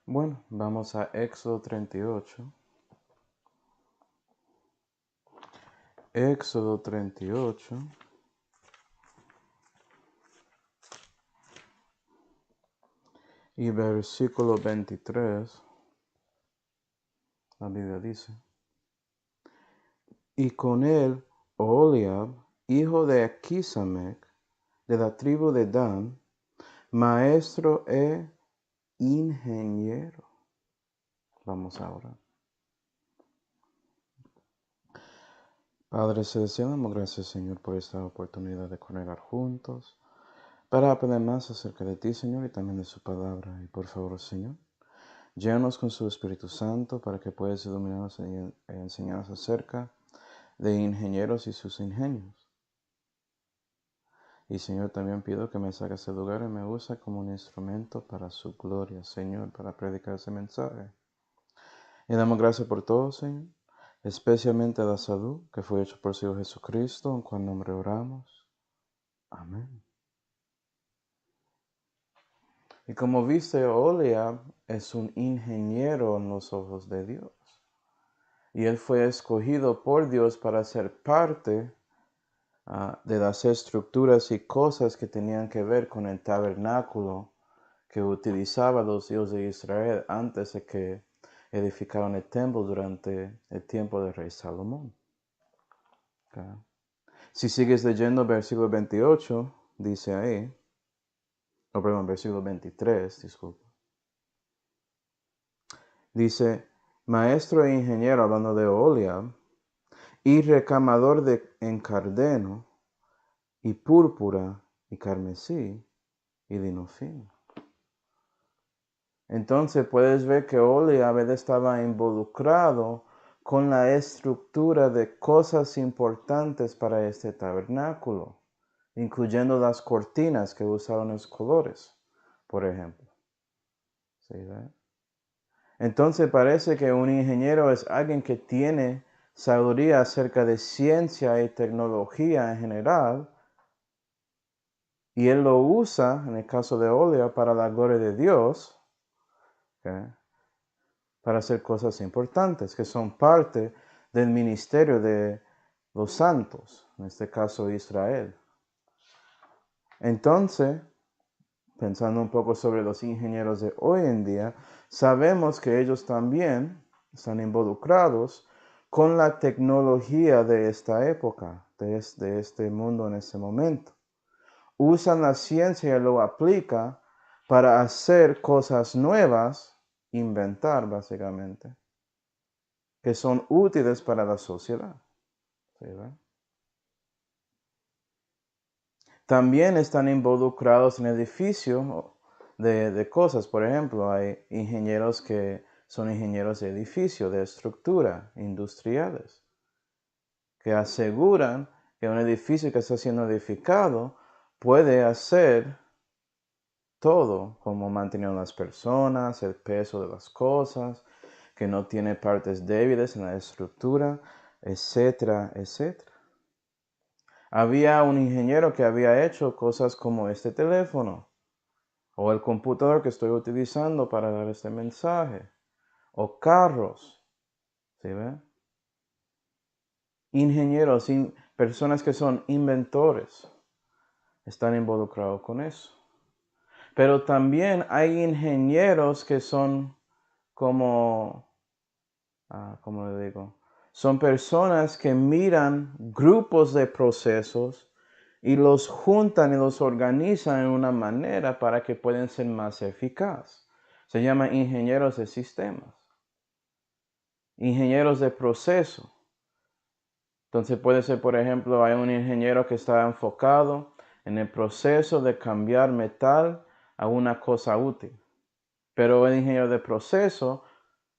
Bueno, vamos a Éxodo 38. Éxodo 38. Y versículo 23. La Biblia dice: Y con él Oholiab, hijo de Aquisamec, de la tribu de Dan, maestro e ingeniero. Vamos ahora. Padre Celestial, damos gracias, Señor, por esta oportunidad de congregar juntos para aprender más acerca de ti, Señor, y también de su palabra. Y por favor, Señor, llénanos con su Espíritu Santo para que puedas iluminarnos y enseñarnos acerca de ingenieros y sus ingenios. Y Señor, también pido que me saques del lugar y me use como un instrumento para su gloria, Señor, para predicar ese mensaje. Y damos gracias por todo, Señor, especialmente a la salud que fue hecho por su Hijo Jesucristo, en cuyo nombre oramos. Amén. Y como viste, Oholiab es un ingeniero en los ojos de Dios. Y él fue escogido por Dios para ser parte de las estructuras y cosas que tenían que ver con el tabernáculo que utilizaban los hijos de Israel antes de que edificaron el templo durante el tiempo del rey Salomón. Okay. Si sigues leyendo versículo 28, dice ahí, versículo 23, disculpa. Dice, maestro e ingeniero, hablando de Oholiab, y recamador en cardeno, y púrpura, y carmesí, y lino fino. Entonces puedes ver que Oholiab estaba involucrado con la estructura de cosas importantes para este tabernáculo, incluyendo las cortinas que usaban los colores, por ejemplo. ¿Sí, ve? Entonces parece que un ingeniero es alguien que tiene sabiduría acerca de ciencia y tecnología en general, y él lo usa, en el caso de Oholiab, para la gloria de Dios, ¿okay? Para hacer cosas importantes que son parte del ministerio de los santos, en este caso Israel. Entonces, pensando un poco sobre los ingenieros de hoy en día, sabemos que ellos también están involucrados con la tecnología de esta época, de este mundo en ese momento. Usan la ciencia y lo aplican para hacer cosas nuevas, inventar básicamente, que son útiles para la sociedad. ¿Sí, ve? También están involucrados en el edificio de cosas. Por ejemplo, hay ingenieros que son ingenieros de edificio, de estructura, industriales, que aseguran que un edificio que está siendo edificado puede hacer todo, como mantener a las personas, el peso de las cosas, que no tiene partes débiles en la estructura, etcétera, etcétera. Había un ingeniero que había hecho cosas como este teléfono, o el computador que estoy utilizando para dar este mensaje, o carros, ¿sí ve? Ingenieros, personas que son inventores, están involucrados con eso. Pero también hay ingenieros que son como, ¿cómo le digo? Son personas que miran grupos de procesos y los juntan y los organizan en una manera para que puedan ser más eficaces. Se llaman ingenieros de sistemas, ingenieros de proceso. Entonces puede ser, por ejemplo, hay un ingeniero que está enfocado en el proceso de cambiar metal a una cosa útil. Pero el ingeniero de proceso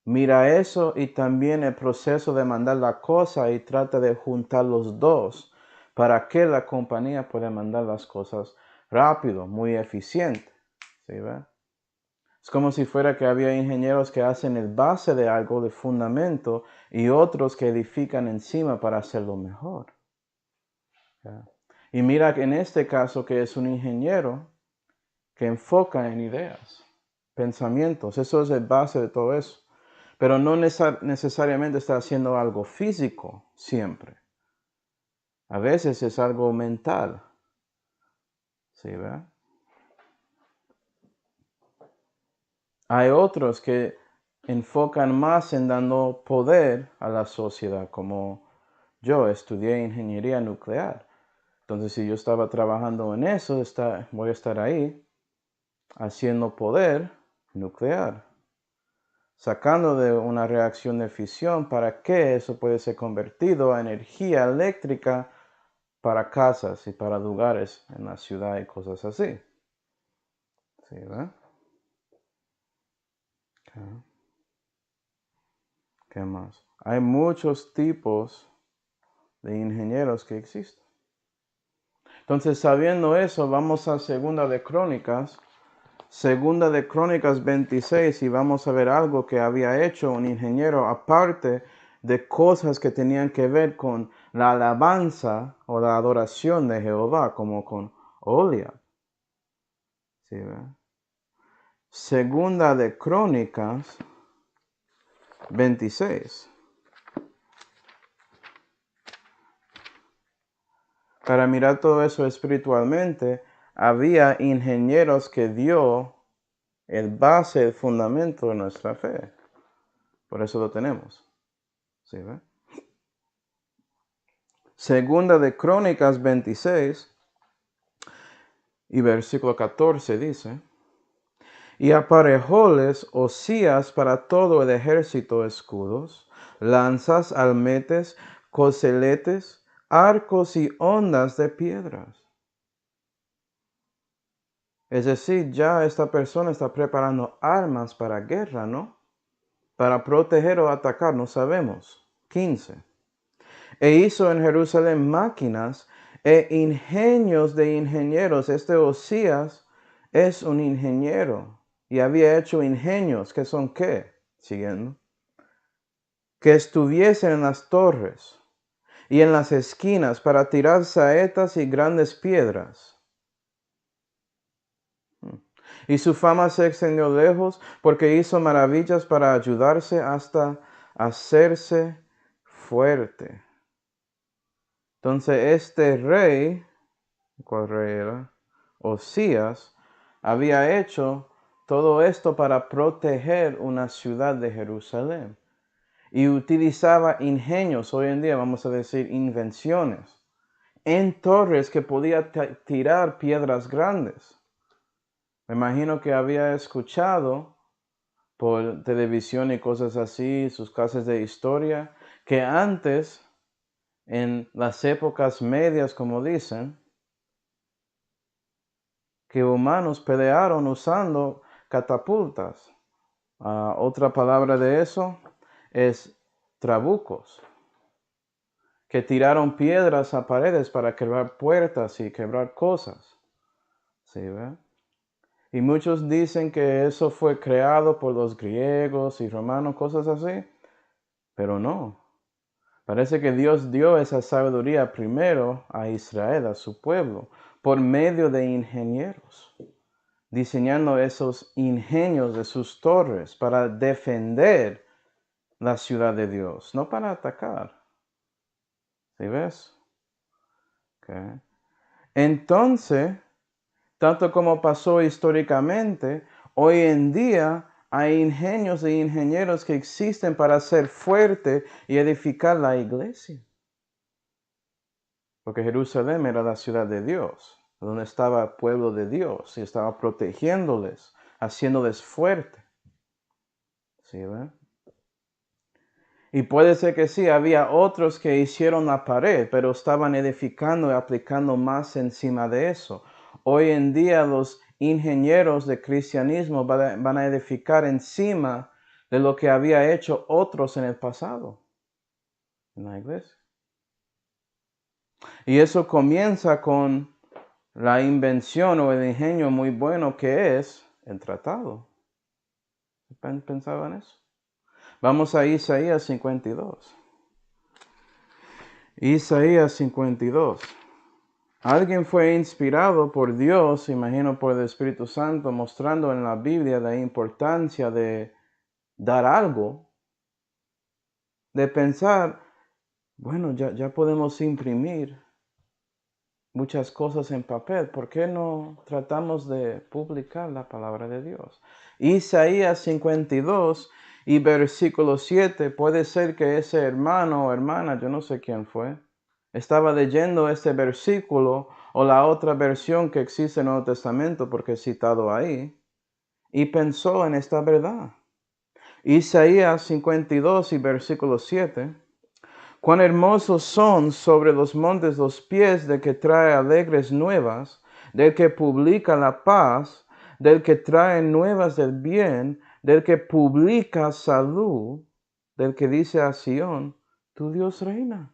mira eso y también el proceso de mandar la cosa y trata de juntar los dos para que la compañía pueda mandar las cosas rápido, muy eficiente. ¿Sí, ve? Es como si fuera que había ingenieros que hacen el base de algo, de fundamento, y otros que edifican encima para hacerlo mejor. ¿Ya? Y mira que en este caso que es un ingeniero que enfoca en ideas. pensamientos. Eso es el base de todo eso. Pero no necesariamente está haciendo algo físico siempre. A veces es algo mental. ¿Sí, verdad? Hay otros que enfocan más en dando poder a la sociedad, como yo estudié ingeniería nuclear. Entonces, si yo estaba trabajando en eso, voy a estar ahí haciendo poder nuclear, sacando de una reacción de fisión para que eso puede ser convertido a energía eléctrica para casas y para lugares en la ciudad y cosas así. ¿Sí, verdad? ¿Qué más? Hay muchos tipos de ingenieros que existen. Entonces, sabiendo eso, vamos a Segunda de Crónicas 26, y vamos a ver algo que había hecho un ingeniero aparte de cosas que tenían que ver con la alabanza o la adoración de Jehová, como con Oliab. ¿Sí, verdad? Segunda de Crónicas 26. Para mirar todo eso espiritualmente, había ingenieros que dio el base, el fundamento de nuestra fe. Por eso lo tenemos. ¿Sí, ve? Segunda de Crónicas 26 y versículo 14 dice: y aparejóles Osías para todo el ejército escudos, lanzas, almetes, coseletes, arcos y hondas de piedras. Es decir, ya esta persona está preparando armas para guerra, ¿no? Para proteger o atacar, no sabemos. 15. E hizo en Jerusalén máquinas e ingenios de ingenieros. Este Osías es un ingeniero y había hecho ingenios, que son ¿qué? Siguiendo. Que estuviesen en las torres y en las esquinas para tirar saetas y grandes piedras. Y su fama se extendió lejos porque hizo maravillas para ayudarse hasta hacerse fuerte. Entonces este rey, ¿cuál rey era? Osías, había hecho todo esto para proteger una ciudad de Jerusalén. Y utilizaba ingenios, hoy en día vamos a decir invenciones, en torres que podía tirar piedras grandes. Me imagino que había escuchado por televisión y cosas así, sus clases de historia, que antes, en las épocas medias, como dicen, que humanos pelearon usando catapultas. Otra palabra de eso es trabucos, que tiraron piedras a paredes para quebrar puertas y quebrar cosas. ¿Sí, ve? Y muchos dicen que eso fue creado por los griegos y romanos, cosas así, pero no. Parece que Dios dio esa sabiduría primero a Israel, a su pueblo, por medio de ingenieros, diseñando esos ingenios de sus torres para defender la ciudad de Dios, no para atacar. ¿Sí ves? Okay. Entonces, tanto como pasó históricamente, hoy en día hay ingenios e ingenieros que existen para hacer fuerte y edificar la iglesia. Porque Jerusalén era la ciudad de Dios, donde estaba el pueblo de Dios y estaba protegiéndoles, haciéndoles fuerte. ¿Sí, ven? Y puede ser que sí, había otros que hicieron la pared, pero estaban edificando y aplicando más encima de eso. Hoy en día los ingenieros de cristianismo van a edificar encima de lo que había hecho otros en el pasado, en la iglesia. Y eso comienza con la invención o el ingenio muy bueno que es el tratado. ¿Pensaban eso? Vamos a Isaías 52. Isaías 52. Alguien fue inspirado por Dios, imagino por el Espíritu Santo, mostrando en la Biblia la importancia de dar algo, de pensar, bueno, ya podemos imprimir muchas cosas en papel, ¿por qué no tratamos de publicar la palabra de Dios? Isaías 52 y versículo 7, puede ser que ese hermano o hermana, yo no sé quién fue, estaba leyendo este versículo o la otra versión que existe en el Nuevo Testamento, porque es citado ahí, y pensó en esta verdad. Isaías 52 y versículo 7. Cuán hermosos son sobre los montes los pies del que trae alegres nuevas, del que publica la paz, del que trae nuevas del bien, del que publica salud, del que dice a Sión, tu Dios reina.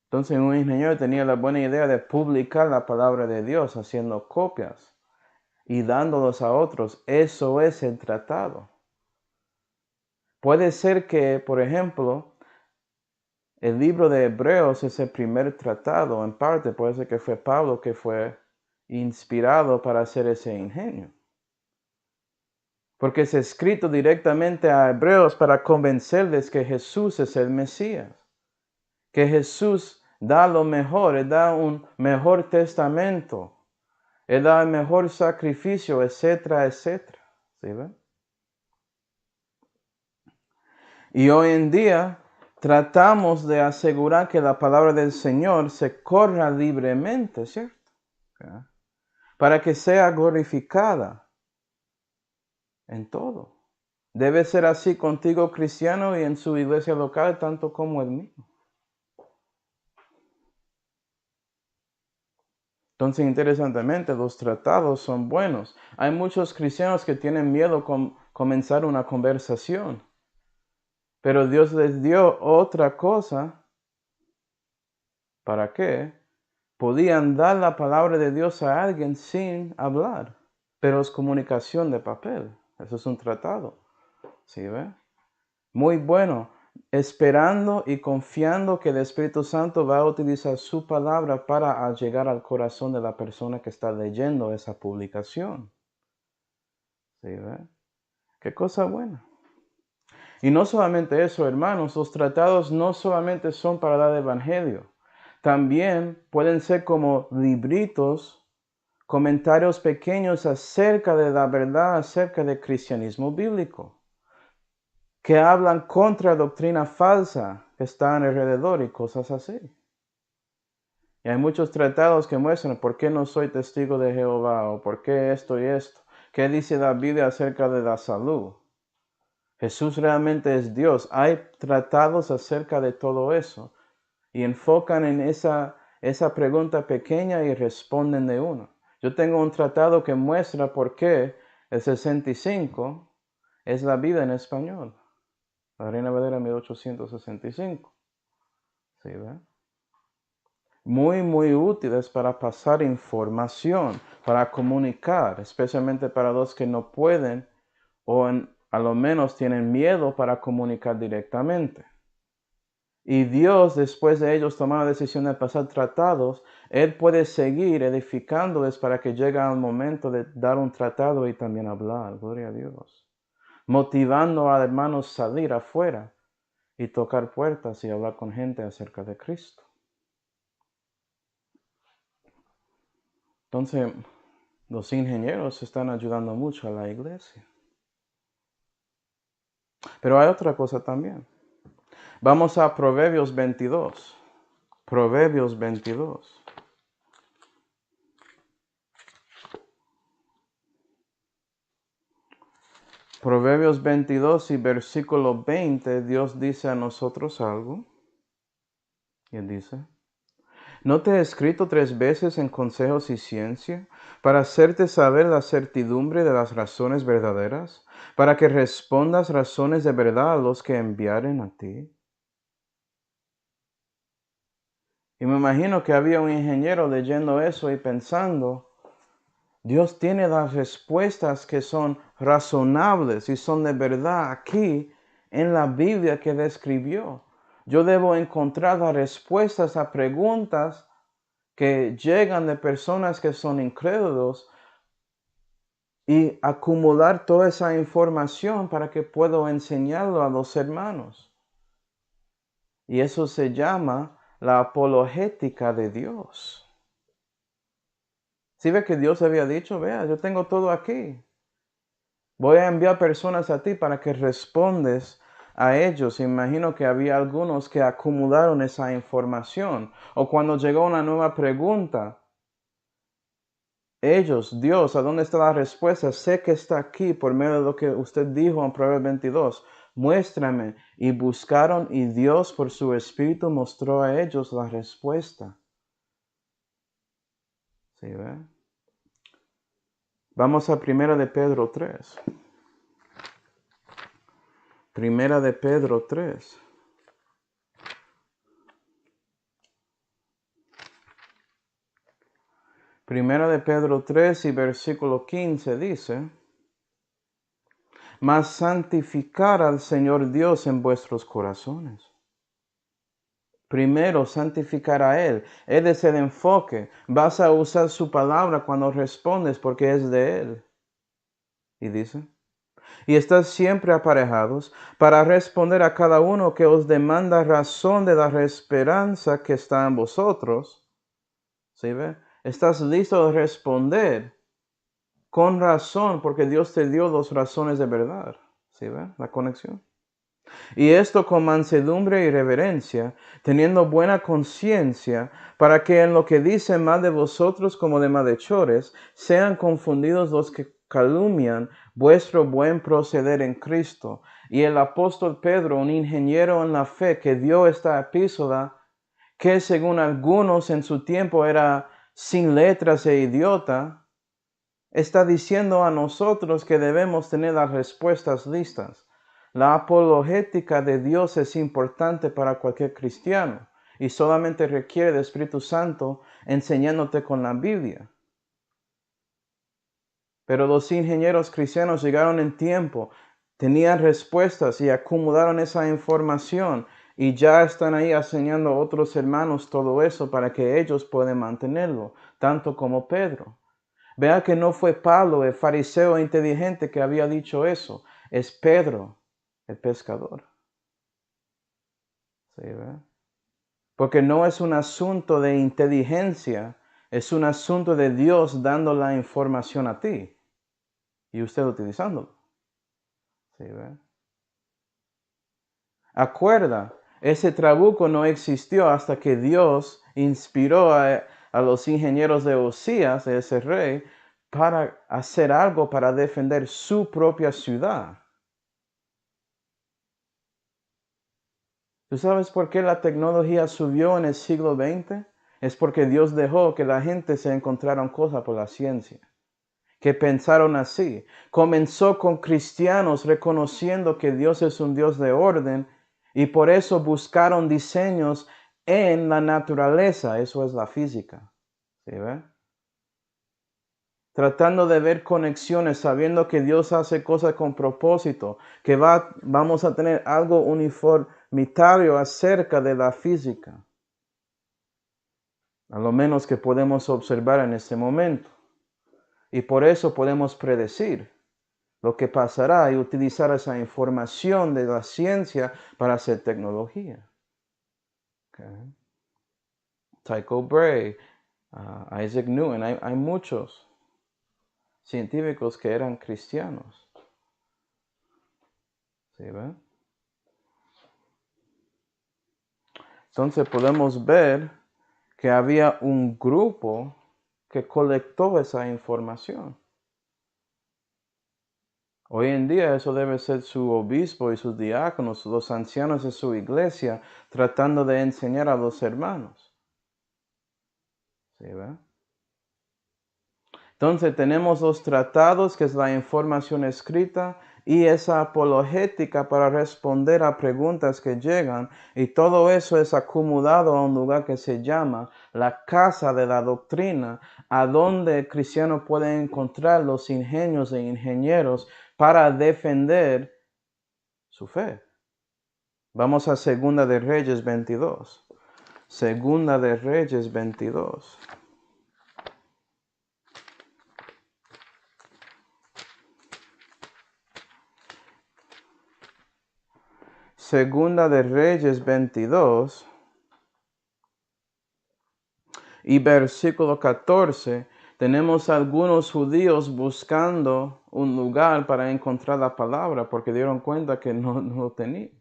Entonces un ingeniero tenía la buena idea de publicar la palabra de Dios haciendo copias y dándolos a otros. Eso es el tratado. Puede ser que, por ejemplo, el libro de Hebreos es el primer tratado, en parte puede ser que fue Pablo que fue inspirado para hacer ese ingenio. Porque es escrito directamente a Hebreos para convencerles que Jesús es el Mesías. Que Jesús da lo mejor, Él da un mejor testamento, Él da el mejor sacrificio, etcétera, etcétera. ¿Sí ven? Y hoy en día tratamos de asegurar que la palabra del Señor se corra libremente, ¿cierto? Para que sea glorificada en todo. Debe ser así contigo, cristiano, y en su iglesia local, tanto como el mío. Entonces, interesantemente, los tratados son buenos. Hay muchos cristianos que tienen miedo con comenzar una conversación. Pero Dios les dio otra cosa. ¿Para qué? Podían dar la palabra de Dios a alguien sin hablar. Pero es comunicación de papel. Eso es un tratado. ¿Sí ve? Muy bueno. Esperando y confiando que el Espíritu Santo va a utilizar su palabra para llegar al corazón de la persona que está leyendo esa publicación. ¿Sí ve? Qué cosa buena. Y no solamente eso, hermanos, los tratados no solamente son para dar evangelio, también pueden ser como libritos, comentarios pequeños acerca de la verdad, acerca del cristianismo bíblico, que hablan contra doctrina falsa que está alrededor y cosas así. Y hay muchos tratados que muestran por qué no soy testigo de Jehová o por qué esto y esto. ¿Qué dice la Biblia acerca de la salud? Jesús realmente es Dios. Hay tratados acerca de todo eso y enfocan en esa pregunta pequeña y responden de uno. Yo tengo un tratado que muestra por qué el 65 es la vida en español. La Reina Valera 1865. ¿Sí, ve? Muy, muy útiles para pasar información, para comunicar, especialmente para los que no pueden o a lo menos tienen miedo para comunicar directamente. Y Dios, después de ellos tomar la decisión de pasar tratados, Él puede seguir edificándoles para que llegue al momento de dar un tratado y también hablar. Gloria a Dios. Motivando a hermanos a salir afuera y tocar puertas y hablar con gente acerca de Cristo. Entonces, los ingenieros están ayudando mucho a la iglesia. Pero hay otra cosa también. Vamos a Proverbios 22. Proverbios 22. Proverbios 22 y versículo 20, Dios dice a nosotros algo. Y Él dice, ¿no te he escrito 3 veces en consejos y ciencia, para hacerte saber la certidumbre de las razones verdaderas, para que respondas razones de verdad a los que enviaren a ti? Y me imagino que había un ingeniero leyendo eso y pensando, Dios tiene las respuestas que son razonables y son de verdad aquí en la Biblia que Él escribió. Yo debo encontrar las respuestas a preguntas que llegan de personas que son incrédulos y acumular toda esa información para que pueda enseñarlo a los hermanos. Y eso se llama la apologética de Dios. ¿Sí ve que Dios había dicho? Vea, yo tengo todo aquí. Voy a enviar personas a ti para que respondes a ellos. Imagino que había algunos que acumularon esa información. O cuando llegó una nueva pregunta, ellos, Dios, ¿a dónde está la respuesta? Sé que está aquí por medio de lo que usted dijo en Proverbios 22. Muéstrame. Y buscaron y Dios por su Espíritu mostró a ellos la respuesta. ¿Sí ve? Vamos a 1 de Pedro 3. 1 de Pedro 3. Primera de Pedro 3 y versículo 15 dice: mas santificar al Señor Dios en vuestros corazones. Primero, santificar a Él. Él es el enfoque. Vas a usar su palabra cuando respondes porque es de Él. Y dice: y estad siempre aparejados para responder a cada uno que os demanda razón de la esperanza que está en vosotros. ¿Sí ve? Estás listo de responder con razón, porque Dios te dio dos razones de verdad. ¿Sí ve la conexión? Y esto con mansedumbre y reverencia, teniendo buena conciencia, para que en lo que dicen mal de vosotros como de malhechores, sean confundidos los que calumnian vuestro buen proceder en Cristo. Y el apóstol Pedro, un ingeniero en la fe que dio esta epístola, que según algunos en su tiempo era sin letras e idiota, está diciendo a nosotros que debemos tener las respuestas listas. La apologética de Dios es importante para cualquier cristiano y solamente requiere del Espíritu Santo enseñándote con la Biblia. Pero los ingenieros cristianos llegaron en tiempo, tenían respuestas y acumularon esa información y ya están ahí enseñando a otros hermanos todo eso para que ellos puedan mantenerlo, tanto como Pedro. Vea que no fue Pablo, el fariseo inteligente, que había dicho eso. Es Pedro, el pescador. ¿Sí, ve? Porque no es un asunto de inteligencia, es un asunto de Dios dando la información a ti y usted utilizándolo. ¿Sí, ve? Acuerda, ese trabuco no existió hasta que Dios inspiró a los ingenieros de Osías, ese rey, para hacer algo para defender su propia ciudad. ¿Tú sabes por qué la tecnología subió en el siglo XX? Es porque Dios dejó que la gente se encontrara cosas por la ciencia, que pensaron así. Comenzó con cristianos reconociendo que Dios es un Dios de orden y por eso buscaron diseños en la naturaleza, eso es la física. ¿Sí ve? Tratando de ver conexiones, sabiendo que Dios hace cosas con propósito, que vamos a tener algo uniformitario acerca de la física. A lo menos que podemos observar en este momento. Y por eso podemos predecir lo que pasará y utilizar esa información de la ciencia para hacer tecnología. Okay. Tycho Brahe, Isaac Newton, hay muchos científicos que eran cristianos. ¿Sí ven? Entonces podemos ver que había un grupo que colectó esa información. Hoy en día eso debe ser su obispo y sus diáconos, los ancianos de su iglesia, tratando de enseñar a los hermanos. ¿Sí, ve? Entonces tenemos los tratados, que es la información escrita, y esa apologética para responder a preguntas que llegan, y todo eso es acumulado a un lugar que se llama la casa de la doctrina, a donde el cristiano puede encontrar los ingenios e ingenieros para defender su fe, Vamos a Segunda de Reyes 22. Segunda de Reyes 22. Segunda de Reyes 22 y versículo 14, tenemos algunos judíos buscando un lugar para encontrar la palabra porque dieron cuenta que no lo tenían.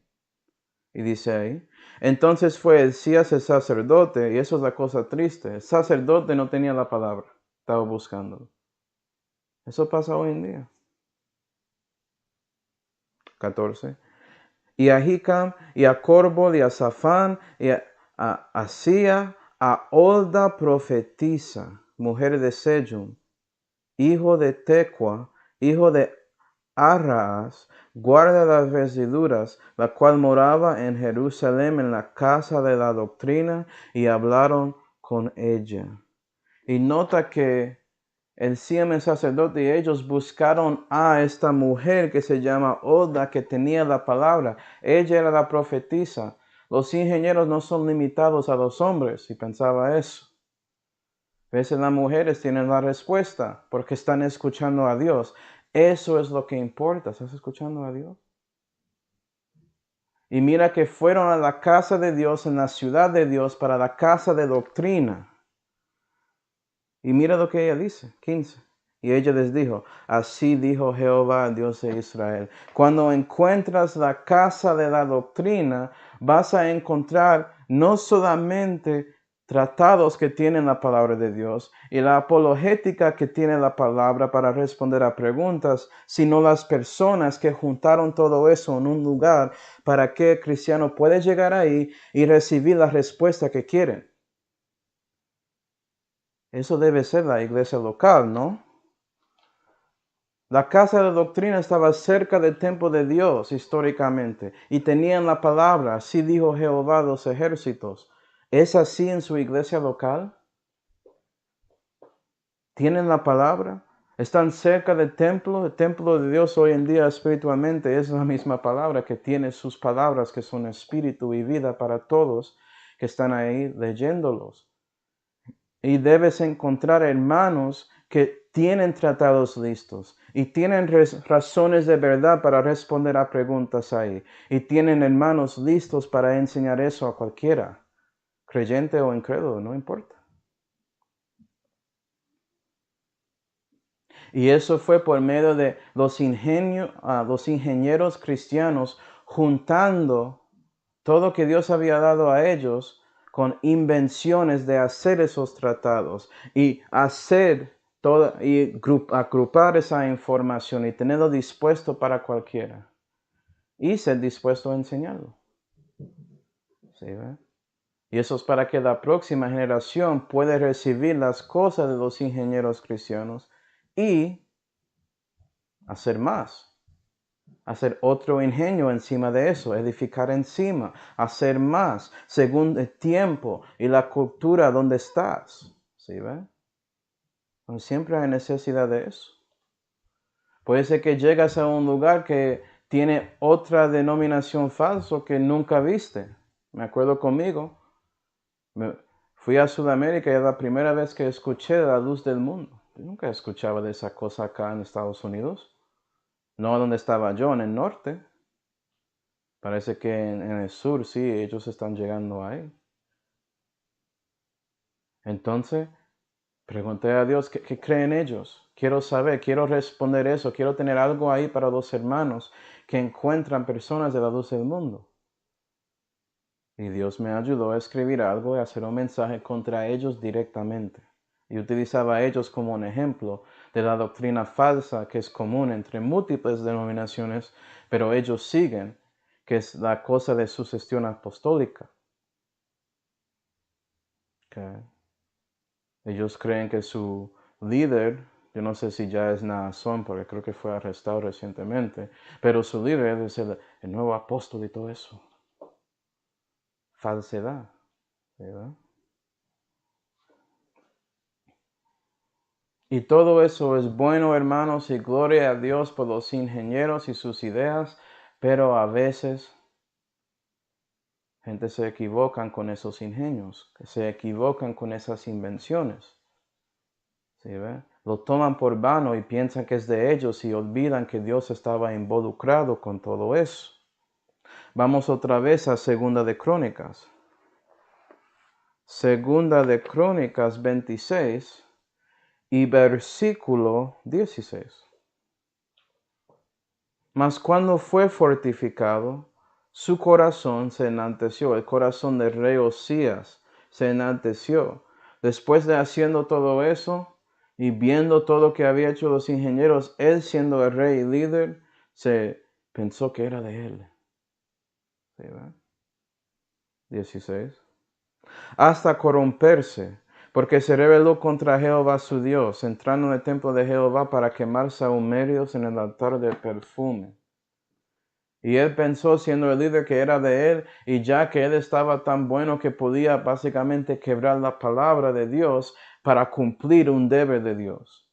Y dice ahí, entonces fue Elías el sacerdote, y eso es la cosa triste, el sacerdote no tenía la palabra, estaba buscándolo. Eso pasa hoy en día. 14. Y a Hicam, y a Corbol, y a Safán, y a Asía, a Olda profetisa, mujer de Sejum, hijo de Tecoa, hijo de Arraas, guarda las vestiduras, la cual moraba en Jerusalén en la casa de la doctrina, y hablaron con ella. Y nota que el Siemens sacerdote y ellos buscaron a esta mujer que se llama Olda, que tenía la palabra. Ella era la profetisa. Los ingenieros no son limitados a los hombres, y pensaba eso. A veces las mujeres tienen la respuesta porque están escuchando a Dios. Eso es lo que importa. ¿Estás escuchando a Dios? Y mira que fueron a la casa de Dios, en la ciudad de Dios, para la casa de doctrina. Y mira lo que ella dice, 15. Y ella les dijo, así dijo Jehová, Dios de Israel. Cuando encuentras la casa de la doctrina, vas a encontrar no solamente tratados que tienen la palabra de Dios y la apologética que tiene la palabra para responder a preguntas, sino las personas que juntaron todo eso en un lugar para que el cristiano pueda llegar ahí y recibir la respuesta que quieren. Eso debe ser la iglesia local, ¿no? La casa de doctrina estaba cerca del templo de Dios históricamente y tenían la palabra, así dijo Jehová de los ejércitos. ¿Es así en su iglesia local? ¿Tienen la palabra? ¿Están cerca del templo? El templo de Dios hoy en día espiritualmente es la misma palabra que tiene sus palabras que son espíritu y vida para todos que están ahí leyéndolos. Y debes encontrar hermanos que tienen tratados listos y tienen razones de verdad para responder a preguntas ahí. Y tienen hermanos listos para enseñar eso a cualquiera, creyente o incrédulo, no importa. Y eso fue por medio de los ingenieros cristianos juntando todo que Dios había dado a ellos con invenciones de hacer esos tratados y hacer y agrupar esa información y tenerlo dispuesto para cualquiera y ser dispuesto a enseñarlo. ¿Sí, ve? Y eso es para que la próxima generación pueda recibir las cosas de los ingenieros cristianos y hacer más. Hacer otro ingenio encima de eso, edificar encima, hacer más, según el tiempo y la cultura donde estás. ¿Sí ve? Siempre hay necesidad de eso. Puede ser que llegas a un lugar que tiene otra denominación falsa que nunca viste. Me acuerdo conmigo, fui a Sudamérica y es la primera vez que escuché de la luz del mundo. Yo nunca escuchaba de esa cosa acá en Estados Unidos. No donde estaba yo, en el norte. Parece que en el sur sí, ellos están llegando ahí. Entonces, pregunté a Dios, ¿qué creen ellos? Quiero saber, quiero responder eso, quiero tener algo ahí para los hermanos que encuentran personas de la luz del mundo. Y Dios me ayudó a escribir algo y a hacer un mensaje contra ellos directamente. Y utilizaba a ellos como un ejemplo de la doctrina falsa que es común entre múltiples denominaciones, pero ellos siguen, que es la cosa de sucesión apostólica. Okay. Ellos creen que su líder, yo no sé si ya es Naasón, porque creo que fue arrestado recientemente, pero su líder es el nuevo apóstol y todo eso. Falsedad, ¿verdad? Y todo eso es bueno, hermanos, y gloria a Dios por los ingenieros y sus ideas, pero a veces Gente se equivocan con esos ingenios, que se equivocan con esas invenciones. ¿Sí ve? Lo toman por vano y piensan que es de ellos y olvidan que Dios estaba involucrado con todo eso. Vamos otra vez a Segunda de Crónicas. Segunda de Crónicas 26 y versículo 16. Mas cuando fue fortificado, su corazón se enalteció, el corazón del rey Osías se enalteció. Después de haciendo todo eso y viendo todo lo que había hecho los ingenieros, él siendo el rey y líder, se pensó que era de él. ¿Sí, va? 16. Hasta corromperse, porque se rebeló contra Jehová su Dios, entrando en el templo de Jehová para quemar sahumerios en el altar de perfume. Y él pensó, siendo el líder, que era de él, y ya que él estaba tan bueno que podía básicamente quebrar la palabra de Dios para cumplir un deber de Dios.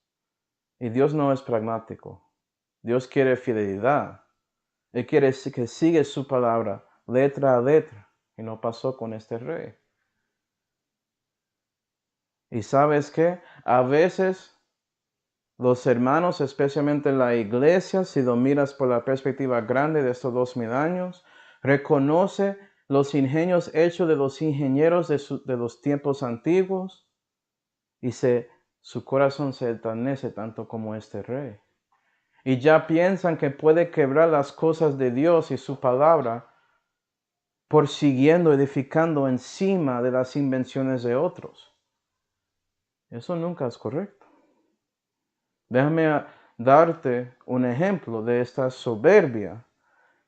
Y Dios no es pragmático. Dios quiere fidelidad. Él quiere que siga su palabra letra a letra. Y no pasó con este rey. Y ¿sabes qué? A veces los hermanos, especialmente en la iglesia, si lo miras por la perspectiva grande de estos 2000 años, reconoce los ingenios hechos de los ingenieros de los tiempos antiguos y su corazón se enternece tanto como este rey. Y ya piensan que puede quebrar las cosas de Dios y su palabra por siguiendo edificando encima de las invenciones de otros. Eso nunca es correcto. Déjame darte un ejemplo de esta soberbia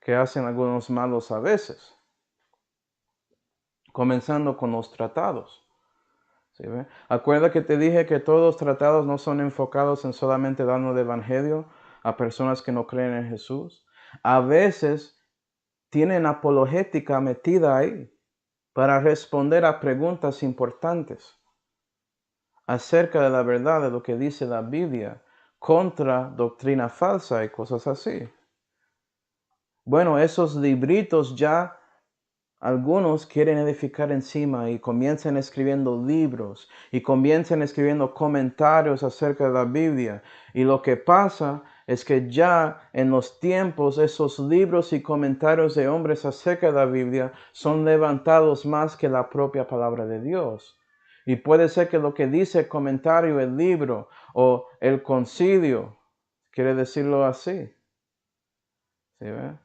que hacen algunos malos a veces. Comenzando con los tratados. ¿Sí ve? Acuerda que te dije que todos los tratados no son enfocados en solamente dando el evangelio a personas que no creen en Jesús. A veces tienen apologética metida ahí para responder a preguntas importantes acerca de la verdad de lo que dice la Biblia contra doctrina falsa y cosas así. Bueno, esos libritos ya algunos quieren edificar encima y comienzan escribiendo libros y comienzan escribiendo comentarios acerca de la Biblia. Y lo que pasa es que ya en los tiempos esos libros y comentarios de hombres acerca de la Biblia son levantados más que la propia palabra de Dios. Y puede ser que lo que dice el comentario, el libro o el concilio, quiere decirlo así. ¿Sí ve?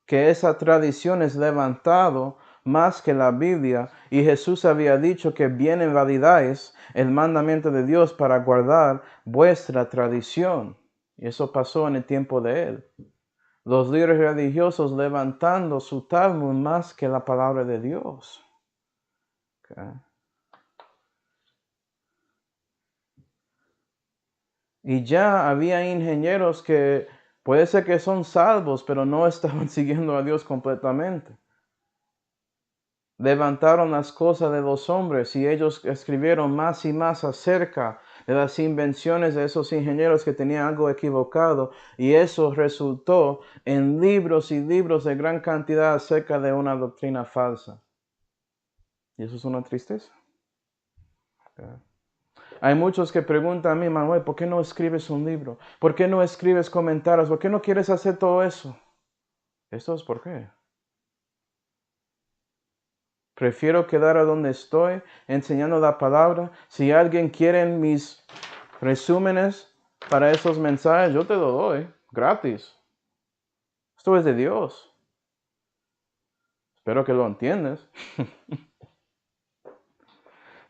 Que esa tradición es levantado más que la Biblia, y Jesús había dicho que bien invalidáis el mandamiento de Dios para guardar vuestra tradición. Y eso pasó en el tiempo de él. Los líderes religiosos levantando su Talmud más que la palabra de Dios. Okay. Y ya había ingenieros que puede ser que son salvos, pero no estaban siguiendo a Dios completamente. Levantaron las cosas de los hombres y ellos escribieron más y más acerca de las invenciones de esos ingenieros que tenían algo equivocado, y eso resultó en libros y libros de gran cantidad acerca de una doctrina falsa. Y eso es una tristeza. Okay. Hay muchos que preguntan a mí, Manuel, ¿por qué no escribes un libro? ¿Por qué no escribes comentarios? ¿Por qué no quieres hacer todo eso? ¿Esto es por qué? Prefiero quedar a donde estoy enseñando la palabra. Si alguien quiere mis resúmenes para esos mensajes, yo te lo doy gratis. Esto es de Dios. Espero que lo entiendas.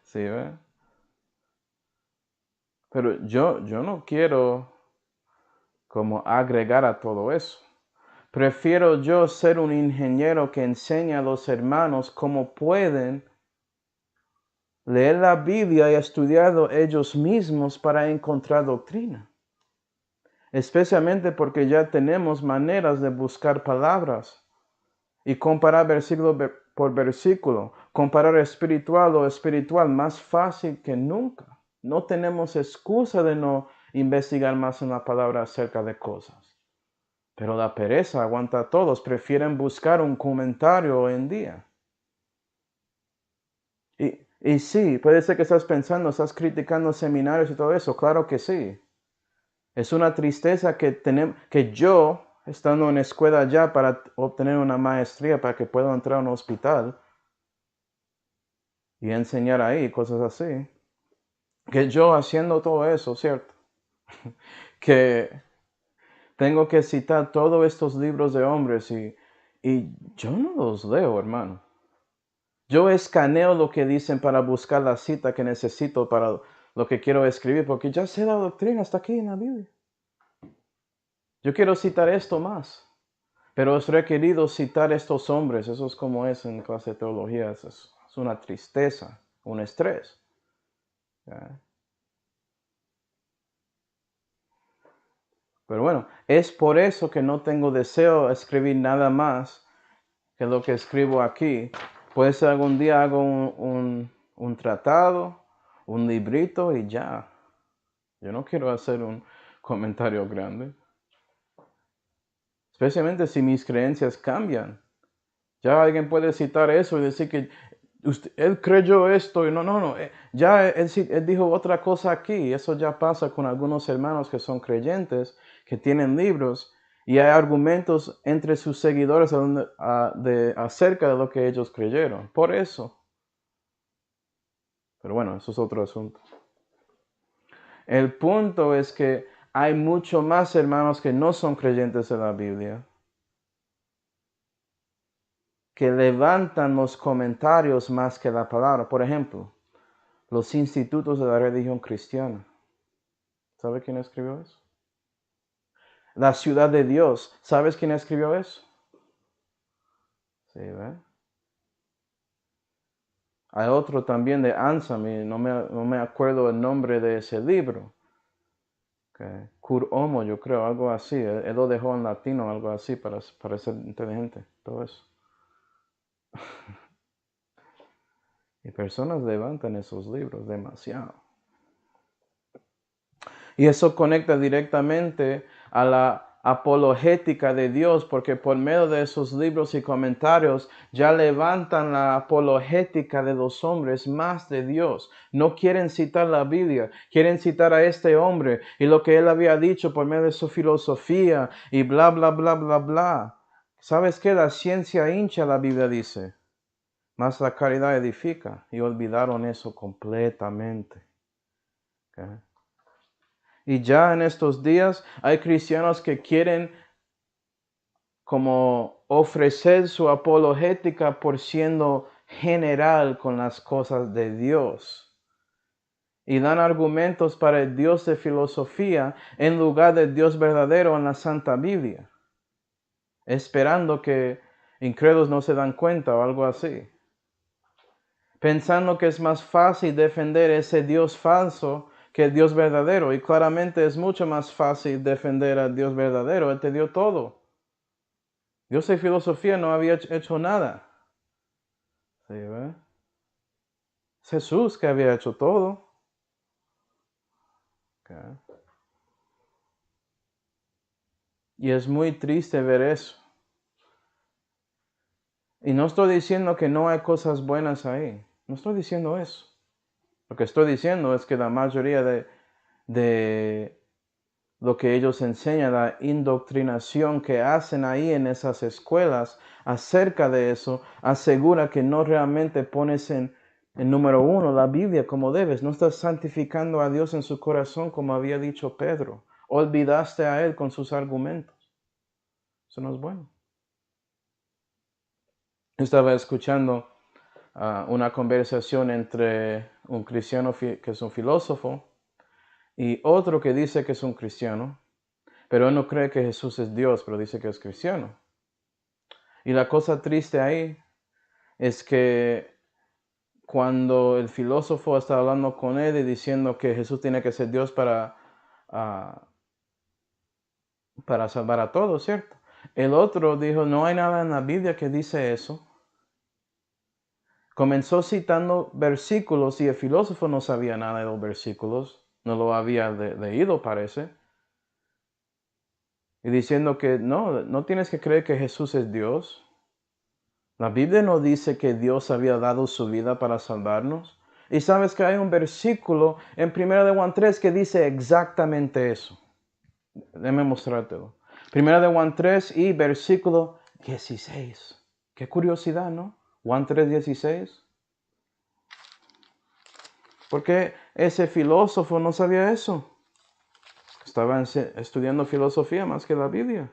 Sí, ¿ve? Pero yo no quiero como agregar a todo eso. Prefiero yo ser un ingeniero que enseña a los hermanos cómo pueden leer la Biblia y estudiarlo ellos mismos para encontrar doctrina. Especialmente porque ya tenemos maneras de buscar palabras y comparar versículo por versículo, comparar espiritual o espiritual más fácil que nunca. No tenemos excusa de no investigar más en la palabra acerca de cosas. Pero la pereza aguanta a todos, prefieren buscar un comentario hoy en día. Y sí, puede ser que estás pensando, estás criticando seminarios y todo eso. Claro que sí. Es una tristeza que yo, estando en escuela ya para obtener una maestría, para que pueda entrar a un hospital y enseñar ahí, cosas así, que yo haciendo todo eso, ¿cierto? Que tengo que citar todos estos libros de hombres y yo no los leo, hermano. Yo escaneo lo que dicen para buscar la cita que necesito para lo que quiero escribir, porque ya sé la doctrina, está aquí en la Biblia. Yo quiero citar esto más, pero es requerido citar estos hombres. Eso es como es en clase de teología, es una tristeza, un estrés. ¿Ya? Pero bueno, es por eso que no tengo deseo de escribir nada más que lo que escribo aquí. Puede ser algún día hago un tratado, un librito y ya. Yo no quiero hacer un comentario grande. Especialmente si mis creencias cambian. Ya alguien puede citar eso y decir que él creyó esto y no. Ya él dijo otra cosa aquí. Eso ya pasa con algunos hermanos que son creyentes, que tienen libros y hay argumentos entre sus seguidores acerca de lo que ellos creyeron. Por eso. Pero bueno, eso es otro asunto. El punto es que hay mucho más hermanos que no son creyentes de la Biblia, que levantan los comentarios más que la palabra. Por ejemplo, los institutos de la religión cristiana. ¿Sabe quién escribió eso? La ciudad de Dios. ¿Sabes quién escribió eso? Sí, ¿verdad? Hay otro también de Ansam, y no me acuerdo el nombre de ese libro. Okay. Cur Homo, yo creo, algo así. Él lo dejó en latino, algo así, para ser inteligente. Todo eso. Y personas levantan esos libros demasiado. Y eso conecta directamente a la apologética de Dios, porque por medio de esos libros y comentarios ya levantan la apologética de los hombres más de Dios. No quieren citar la Biblia, quieren citar a este hombre y lo que él había dicho por medio de su filosofía y bla, bla, bla, bla, bla. ¿Sabes qué? La ciencia hincha, la Biblia dice, más la caridad edifica, y olvidaron eso completamente. ¿Okay? Y ya en estos días hay cristianos que quieren como ofrecer su apologética por siendo general con las cosas de Dios. Y dan argumentos para el Dios de filosofía en lugar del Dios verdadero en la Santa Biblia. Esperando que incrédulos no se dan cuenta o algo así. Pensando que es más fácil defender ese Dios falso que el Dios verdadero. Y claramente es mucho más fácil defender al Dios verdadero. Él te dio todo. Dios de filosofía no había hecho nada. ¿Sí, ve? Es Jesús que había hecho todo. Okay. Y es muy triste ver eso. Y no estoy diciendo que no hay cosas buenas ahí. No estoy diciendo eso. Lo que estoy diciendo es que la mayoría de lo que ellos enseñan, la indoctrinación que hacen ahí en esas escuelas acerca de eso, asegura que no realmente pones en número uno la Biblia como debes. No estás santificando a Dios en su corazón como había dicho Pedro. Olvidaste a Él con sus argumentos. Eso no es bueno. Estaba escuchando una conversación entre un cristiano que es un filósofo y otro que dice que es un cristiano. Pero él no cree que Jesús es Dios, pero dice que es cristiano. Y la cosa triste ahí es que cuando el filósofo está hablando con él y diciendo que Jesús tiene que ser Dios para salvar a todos, ¿cierto? El otro dijo, no hay nada en la Biblia que dice eso. Comenzó citando versículos y el filósofo no sabía nada de los versículos, no lo había leído, parece. Y diciendo que no tienes que creer que Jesús es Dios. La Biblia no dice que Dios había dado su vida para salvarnos. Y sabes que hay un versículo en 1 de Juan 3 que dice exactamente eso. Déjame mostrártelo. 1 de Juan 3 y versículo 16. Qué curiosidad, ¿no? Juan 3, 16. ¿Por qué ese filósofo no sabía eso? Estaba estudiando filosofía más que la Biblia.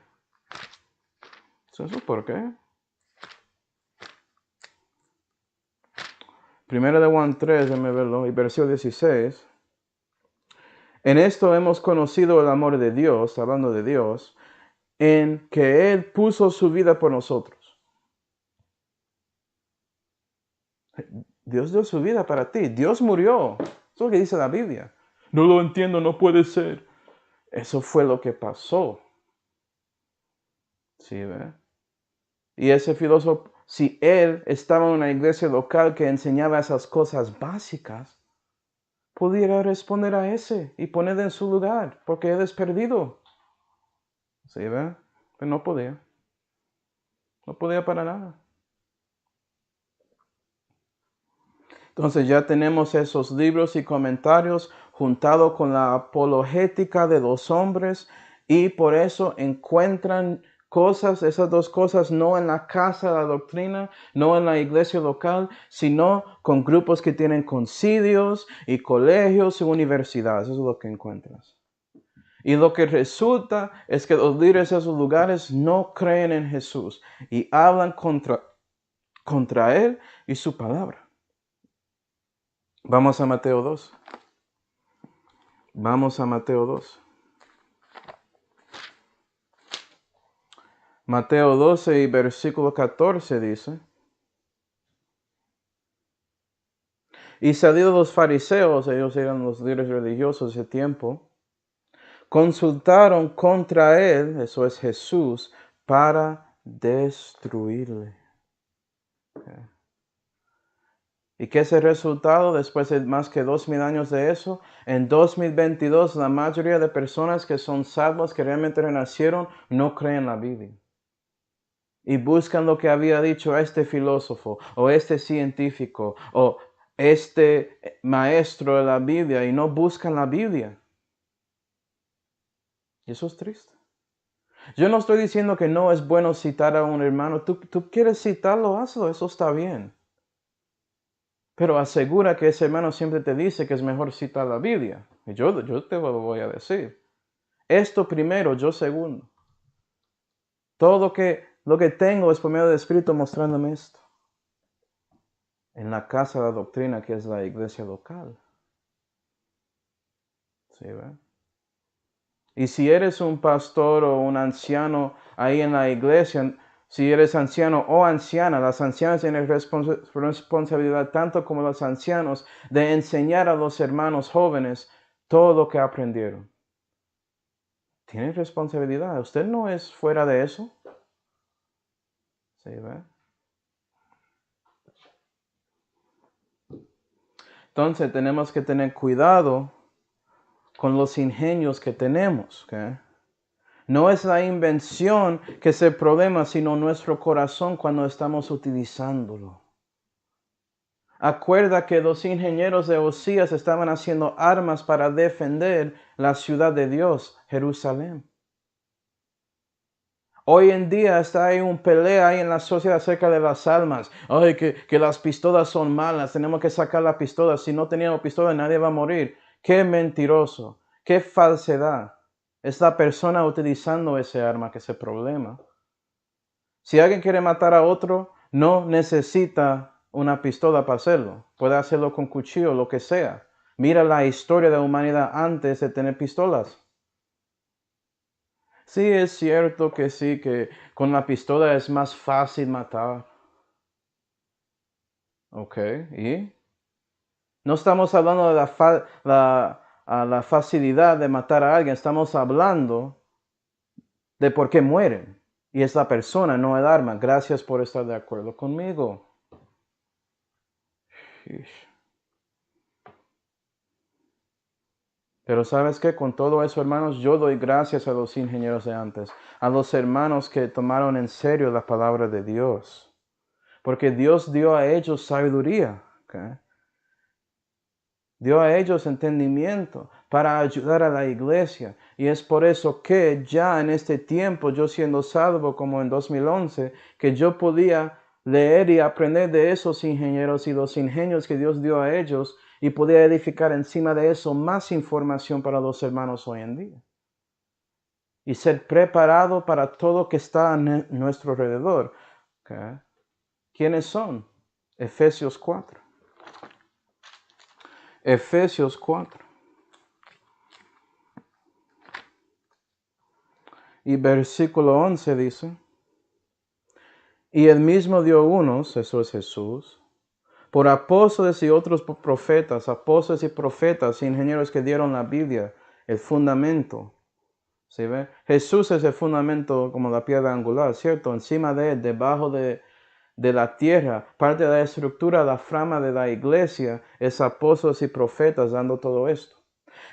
¿Eso por qué? 1 de Juan 3, déjame verlo, y versículo 16. En esto hemos conocido el amor de Dios, hablando de Dios, en que Él puso su vida por nosotros. Dios dio su vida para ti. Dios murió. Eso es lo que dice la Biblia. No lo entiendo, no puede ser. Eso fue lo que pasó. ¿Sí, ve? Y ese filósofo, si él estaba en una iglesia local que enseñaba esas cosas básicas, pudiera responder a ese y ponerle en su lugar, porque él es perdido. ¿Sí, ve? Pero no podía. No podía para nada. Entonces ya tenemos esos libros y comentarios juntados con la apologética de los hombres y por eso encuentran cosas, esas dos cosas, no en la casa de la doctrina, no en la iglesia local, sino con grupos que tienen concilios y colegios y universidades. Eso es lo que encuentras. Y lo que resulta es que los líderes de esos lugares no creen en Jesús y hablan contra Él y su palabra. Vamos a Mateo 2. Vamos a Mateo 2. Mateo 12 y versículo 14 dice: Y salidos los fariseos, ellos eran los líderes religiosos de ese tiempo, consultaron contra él, eso es Jesús, para destruirle. ¿Y qué es el resultado después de más que 2000 años de eso? En 2022 la mayoría de personas que son salvas, que realmente renacieron, no creen la Biblia. Y buscan lo que había dicho este filósofo o este científico o este maestro de la Biblia y no buscan la Biblia. Y eso es triste. Yo no estoy diciendo que no es bueno citar a un hermano. Tú quieres citarlo, hazlo, eso está bien. Pero asegura que ese hermano siempre te dice que es mejor citar la Biblia. Y yo te lo voy a decir. Esto primero, yo segundo. Todo lo que tengo es por medio del Espíritu mostrándome esto. En la casa de la doctrina que es la iglesia local. ¿Sí, ve? Y si eres un pastor o un anciano ahí en la iglesia, si eres anciano o anciana, las ancianas tienen responsabilidad tanto como los ancianos de enseñar a los hermanos jóvenes todo lo que aprendieron. Tienen responsabilidad. Usted no es fuera de eso. ¿Sí, ve? Entonces tenemos que tener cuidado con los ingenios que tenemos. ¿Okay? No es la invención que es el problema, sino nuestro corazón cuando estamos utilizándolo. Acuerda que los ingenieros de Osías estaban haciendo armas para defender la ciudad de Dios, Jerusalén. Hoy en día está ahí un pelea ahí en la sociedad acerca de las almas. Ay, que las pistolas son malas, tenemos que sacar la pistola. Si no teníamos pistola nadie va a morir. Qué mentiroso, qué falsedad. Es la persona utilizando ese arma que es el problema. Si alguien quiere matar a otro, no necesita una pistola para hacerlo. Puede hacerlo con cuchillo, lo que sea. Mira la historia de la humanidad antes de tener pistolas. Sí, es cierto que sí, que con la pistola es más fácil matar. Ok, ¿y? No estamos hablando de la facilidad de matar a alguien, estamos hablando de por qué mueren. Y es la persona, no el arma. Gracias por estar de acuerdo conmigo. Pero ¿sabes qué? Con todo eso, hermanos, yo doy gracias a los ingenieros de antes, a los hermanos que tomaron en serio la palabra de Dios. Porque Dios dio a ellos sabiduría. ¿Okay? dio a ellos entendimiento para ayudar a la iglesia. Y es por eso que ya en este tiempo, yo siendo salvo como en 2011, que yo podía leer y aprender de esos ingenieros y los ingenios que Dios dio a ellos y podía edificar encima de eso más información para los hermanos hoy en día. Y ser preparado para todo que está a nuestro alrededor. ¿Okay? ¿Quiénes son? Efesios 4. Efesios 4. Y versículo 11 dice, y él mismo dio unos, eso es Jesús, por apóstoles y otros por profetas, apóstoles y profetas, ingenieros que dieron la Biblia, el fundamento. ¿Sí ve? Jesús es el fundamento como la piedra angular, ¿cierto? Encima de él, debajo de la tierra, parte de la estructura, la frama de la iglesia, es apóstoles y profetas dando todo esto.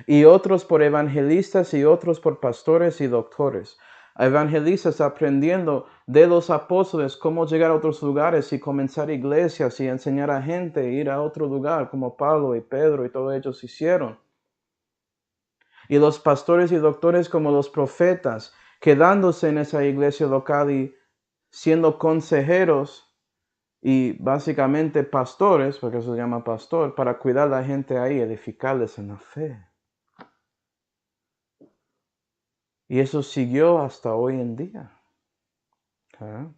Y otros por evangelistas y otros por pastores y doctores. Evangelistas aprendiendo de los apóstoles cómo llegar a otros lugares y comenzar iglesias y enseñar a gente a ir a otro lugar, como Pablo y Pedro y todos ellos hicieron. Y los pastores y doctores como los profetas, quedándose en esa iglesia local y siendo consejeros y básicamente pastores, porque eso se llama pastor, para cuidar a la gente ahí, edificarles en la fe. Y eso siguió hasta hoy en día. ¿Okay?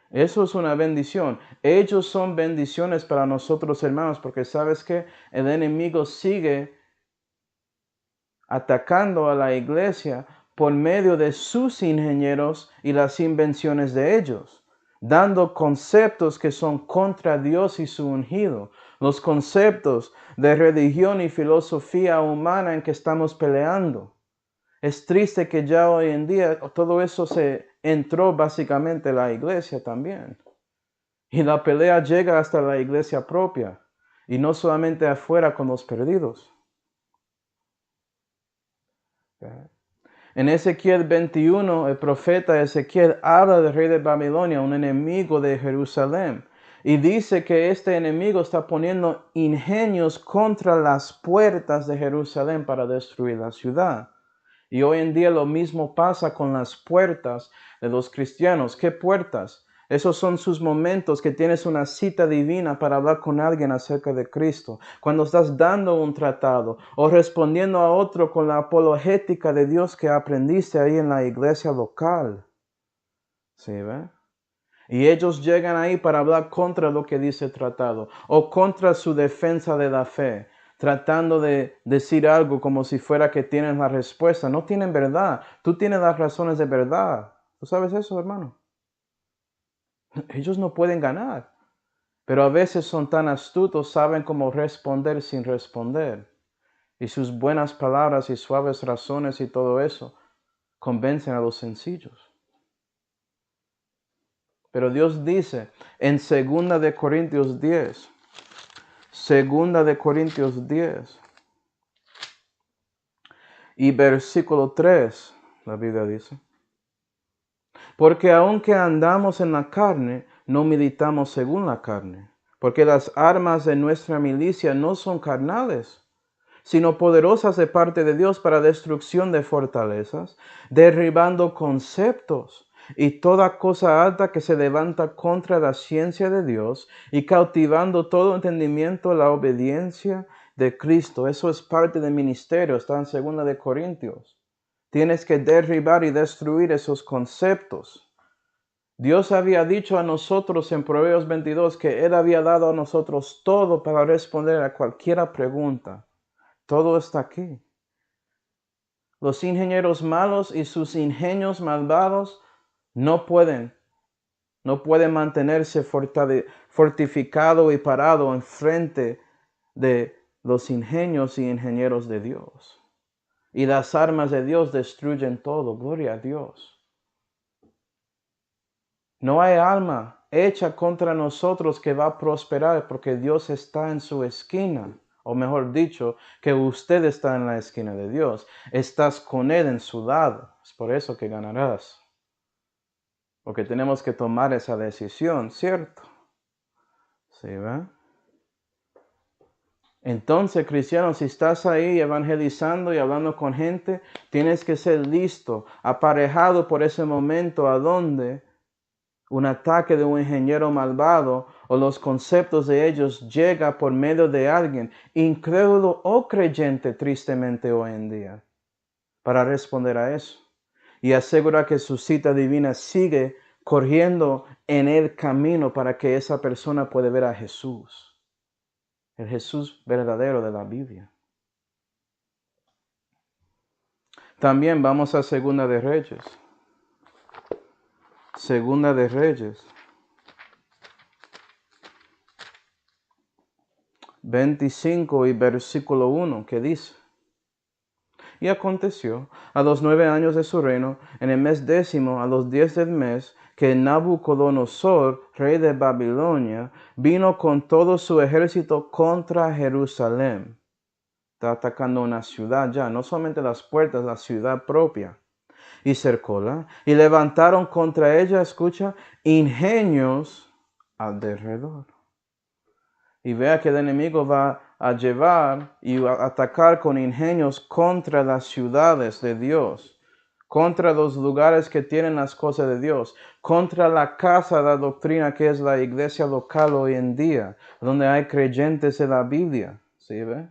Eso es una bendición. Ellos son bendiciones para nosotros, hermanos, porque sabes que el enemigo sigue atacando a la iglesia por medio de sus ingenieros y las invenciones de ellos, dando conceptos que son contra Dios y su ungido, los conceptos de religión y filosofía humana en que estamos peleando. Es triste que ya hoy en día todo eso se entró básicamente en la iglesia también. Y la pelea llega hasta la iglesia propia, y no solamente afuera con los perdidos. En Ezequiel 21, el profeta Ezequiel habla del rey de Babilonia, un enemigo de Jerusalén. Y dice que este enemigo está poniendo ingenios contra las puertas de Jerusalén para destruir la ciudad. Y hoy en día lo mismo pasa con las puertas de los cristianos. ¿Qué puertas? Esos son sus momentos que tienes una cita divina para hablar con alguien acerca de Cristo. Cuando estás dando un tratado o respondiendo a otro con la apologética de Dios que aprendiste ahí en la iglesia local. ¿Sí ve? Y ellos llegan ahí para hablar contra lo que dice el tratado o contra su defensa de la fe, tratando de decir algo como si fuera que tienen la respuesta. No tienen verdad. Tú tienes las razones de verdad. ¿Tú sabes eso, hermano? Ellos no pueden ganar, pero a veces son tan astutos, saben cómo responder sin responder. Y sus buenas palabras y suaves razones y todo eso convencen a los sencillos. Pero Dios dice en 2 de Corintios 10, 2 de Corintios 10 y versículo 3, la Biblia dice, porque aunque andamos en la carne, no militamos según la carne, porque las armas de nuestra milicia no son carnales, sino poderosas de parte de Dios para destrucción de fortalezas, derribando conceptos y toda cosa alta que se levanta contra la ciencia de Dios y cautivando todo entendimiento a la obediencia de Cristo. Eso es parte del ministerio, está en 2 de Corintios. Tienes que derribar y destruir esos conceptos. Dios había dicho a nosotros en Proverbios 22 que Él había dado a nosotros todo para responder a cualquier pregunta. Todo está aquí. Los ingenieros malos y sus ingenios malvados no pueden mantenerse fortificado y parado en frente de los ingenios y ingenieros de Dios. Y las armas de Dios destruyen todo. Gloria a Dios. No hay alma hecha contra nosotros que va a prosperar porque Dios está en su esquina. O mejor dicho, que usted está en la esquina de Dios. Estás con Él en su lado. Es por eso que ganarás. Porque tenemos que tomar esa decisión, ¿cierto? ¿Sí, va? Entonces, cristiano, si estás ahí evangelizando y hablando con gente, tienes que ser listo, aparejado por ese momento a donde un ataque de un ingeniero malvado o los conceptos de ellos llega por medio de alguien, incrédulo o creyente, tristemente hoy en día, para responder a eso y asegurar que su cita divina sigue corriendo en el camino para que esa persona pueda ver a Jesús, el Jesús verdadero de la Biblia. También vamos a Segunda de Reyes. Segunda de Reyes 25 y versículo 1, que dice: Y aconteció a los 9 años de su reino, en el mes 10, a los 10 del mes, que Nabucodonosor, rey de Babilonia, vino con todo su ejército contra Jerusalén. Está atacando una ciudad ya, no solamente las puertas, la ciudad propia. Y cercóla, y levantaron contra ella, escucha, ingenios alrededor. Y vea que el enemigo va a llevar y a atacar con ingenios contra las ciudades de Dios, contra los lugares que tienen las cosas de Dios, contra la casa de la doctrina que es la iglesia local hoy en día, donde hay creyentes de la Biblia. ¿Sí ve?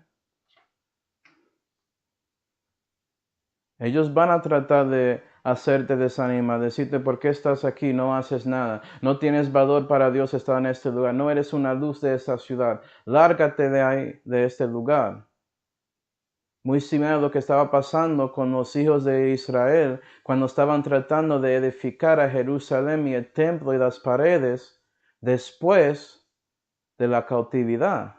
Ellos van a tratar de hacerte desanimar, decirte por qué estás aquí, no haces nada, no tienes valor para Dios estar en este lugar, no eres una luz de esta ciudad, lárgate de ahí, de este lugar. Muy similar a lo que estaba pasando con los hijos de Israel cuando estaban tratando de edificar a Jerusalén y el templo y las paredes después de la cautividad.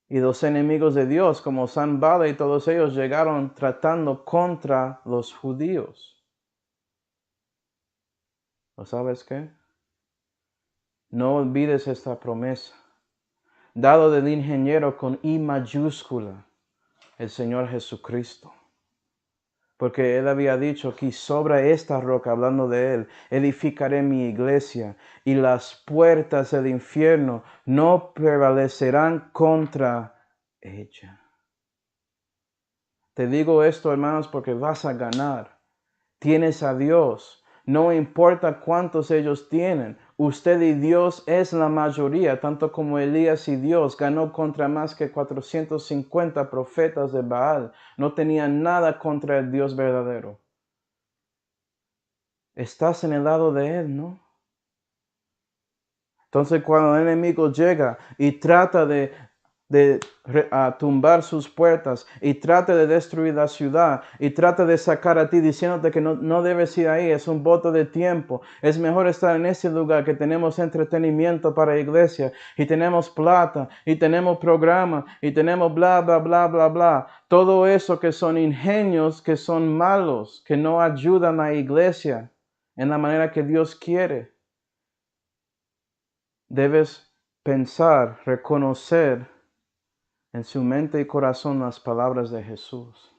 Y los enemigos de Dios, como Sanballat y todos ellos, llegaron tratando contra los judíos. ¿O sabes qué? No olvides esta promesa, dado del ingeniero con I mayúscula, el Señor Jesucristo. Porque Él había dicho que sobre esta roca, hablando de Él, edificaré mi iglesia y las puertas del infierno no prevalecerán contra ella. Te digo esto, hermanos, porque vas a ganar. Tienes a Dios. No importa cuántos ellos tienen. Usted y Dios es la mayoría, tanto como Elías y Dios ganó contra más que 450 profetas de Baal. No tenían nada contra el Dios verdadero. Estás en el lado de Él, ¿no? Entonces cuando el enemigo llega y trata de tumbar sus puertas y trata de destruir la ciudad y trata de sacar a ti diciéndote que no debes ir ahí, es un voto de tiempo, es mejor estar en ese lugar que tenemos entretenimiento para la iglesia y tenemos plata y tenemos programa y tenemos bla, bla, bla, bla, bla. Todo eso que son ingenios, que son malos, que no ayudan a la iglesia en la manera que Dios quiere. Debes pensar, reconocer en su mente y corazón las palabras de Jesús,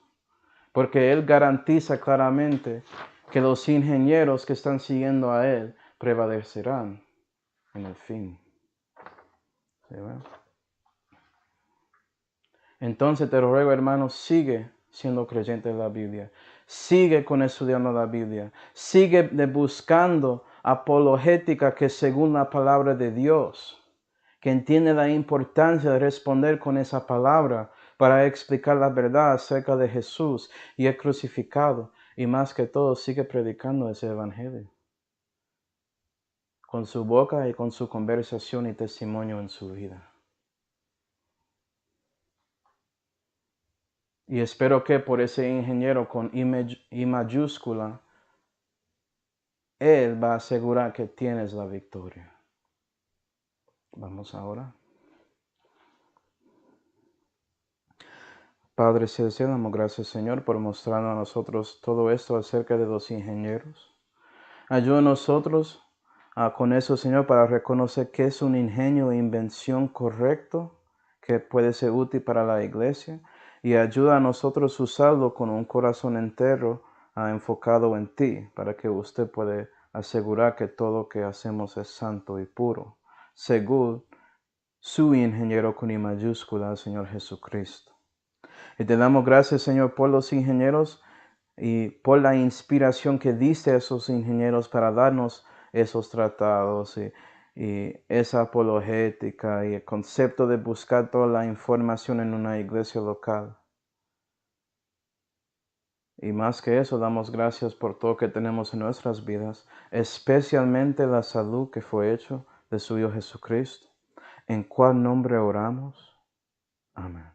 porque Él garantiza claramente que los ingenieros que están siguiendo a Él prevalecerán en el fin. ¿Sí, verdad? Entonces te ruego, hermano, sigue siendo creyente de la Biblia, sigue con estudiando la Biblia, sigue buscando apologética que según la palabra de Dios, que entiende la importancia de responder con esa palabra para explicar la verdad acerca de Jesús y el crucificado, y más que todo sigue predicando ese evangelio con su boca y con su conversación y testimonio en su vida. Y espero que por ese ingeniero con I mayúscula, Él va a asegurar que tienes la victoria. Vamos ahora. Padre Celestial, damos gracias, Señor, por mostrarnos a nosotros todo esto acerca de los ingenieros. Ayuda a nosotros con eso, Señor, para reconocer que es un ingenio e invención correcto que puede ser útil para la iglesia, y ayuda a nosotros a usarlo con un corazón entero enfocado en ti, para que usted pueda asegurar que todo lo que hacemos es santo y puro, según su ingeniero con I mayúscula, Señor Jesucristo. Y te damos gracias, Señor, por los ingenieros y por la inspiración que diste a esos ingenieros para darnos esos tratados y esa apologética y el concepto de buscar toda la información en una iglesia local. Y más que eso, damos gracias por todo que tenemos en nuestras vidas, especialmente la salud que fue hecho de su Hijo Jesucristo. ¿En cuál nombre oramos? Amén.